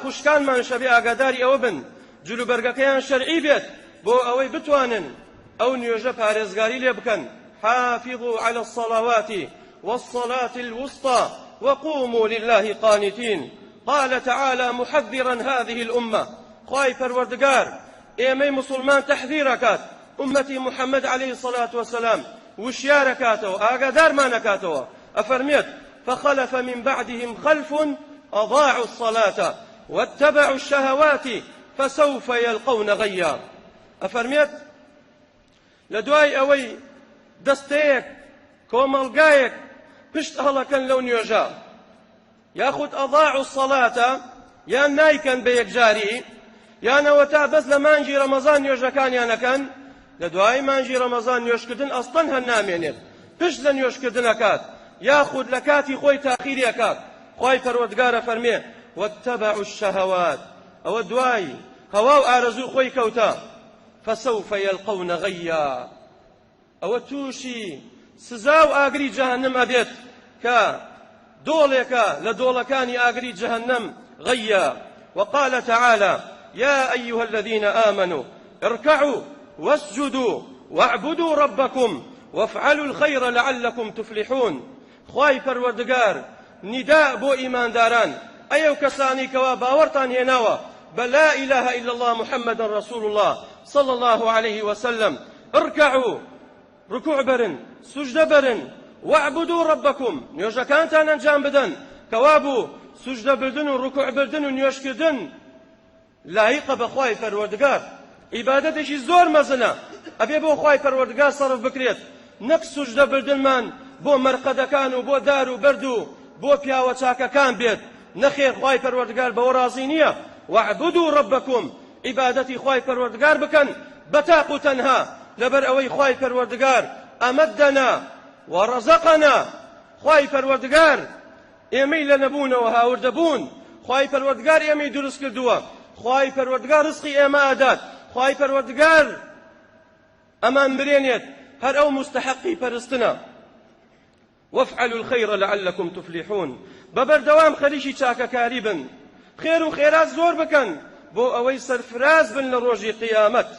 خوشکانمان شەبێ ئاگاداری ئەوە بن جلوبەرگەکەیان شەرعی بێت بۆ ئەوەی بتوانن ئەو نوێژە پارێزگاری لێ بکەن. حافظوا على الصلوات والصلاة الوسطى وقوموا لله قانتين. قال تعالى محذرا هذه الأمة خواي پروردگار ئێمەی مسلمان تحذيركات أمتي محمد عليه الصلاة والسلام وشياركاتو آقادار ما نكاتو أفرميت فخلف من بعدهم خلف أضاعوا الصلاة واتبعوا الشهوات فسوف يلقون غيا. أفرميت لدواي أوي دستيك كوملقايك پشت هەڵەکەن لەو نوێژە یاخود ئەضاعوا الصلاة یان نایکەن بە یەکجاری یانەوە تا بەس لە مانگی ڕەمەزان نوێژەکانیان ئەکەن لە دوای مانگی ڕەمەزان نوێژکردن ئەسڵەن هەر نامێنێت پشت لە نوێژکردنەکات یاخود لە کاتی خۆی تاخیریەکات. خوای پەروەردگارە فەرمێ واتبعوا الشهوات ئەوە دوای هەوا و ئارەزوو خۆی کەوتە فسوف يلقون غيا ئەوە تووشی سزا و ئاگری جەهەنەم ئەبێت کە دۆڵێکە لە دۆڵەکانی ئاگری جەهەنەم غيا. وقال تعالى يا أيها الذين آمنوا اركعوا واسجدوا واعبدوا ربكم وافعلوا الخير لعلكم تفلحون. خواي پەروەردگار نداء بۆ ئیمانداران ئەو کەسانی کەوا باوەڕتان هێناوە بە لا إله إلا الله محمد رسول الله صلى الله عليه وسلم اركعوا ركوع برن سجدة برن واعبدوا ربكم نوێژەکانتان ئەنجام بدەن کەوابوو سجدە بردن و ڕکوع بردن و نوێژکردن لایقە بە خوای پەروەردگار عیبادەتێکی زۆر مەزنە ئەبێ بۆ خوای پەروەردگار سەرف بکرێت نەک سجدە بردنمان بۆ مەرقەدەکان و بۆ دار و بەرد و بۆ پیاوە چاکەکان بێت نەخێر خوای پەروەردگار بەوە ڕازی نییە. واعبدوا ربكم عیبادەتی خوای پەروەردگار بکەن بەتاق و تەنها لەبەر ئەوەی خوای پەروەردگار ئەمەدەنا وەڕەزەقەنا خوای پەروەردگار ئێمەی لە نەبوونەوە هاوردە بوون خوای پەروەردگار ئێمەی دروست کردووە خوای پەروەردگار ڕزقی ئێمە ئەدات خوای پەروەردگار ئەمان برێنێت هەر ئەو مستحقی پەرستنە. وافعلوا الخير لعلكم تفلحون بەبەردەوام خەریکی چاکەکاری بن خێر و خێرات زۆر بکەن بۆ ئەوەی سەرفراز بن لە ڕۆژی قیامەت.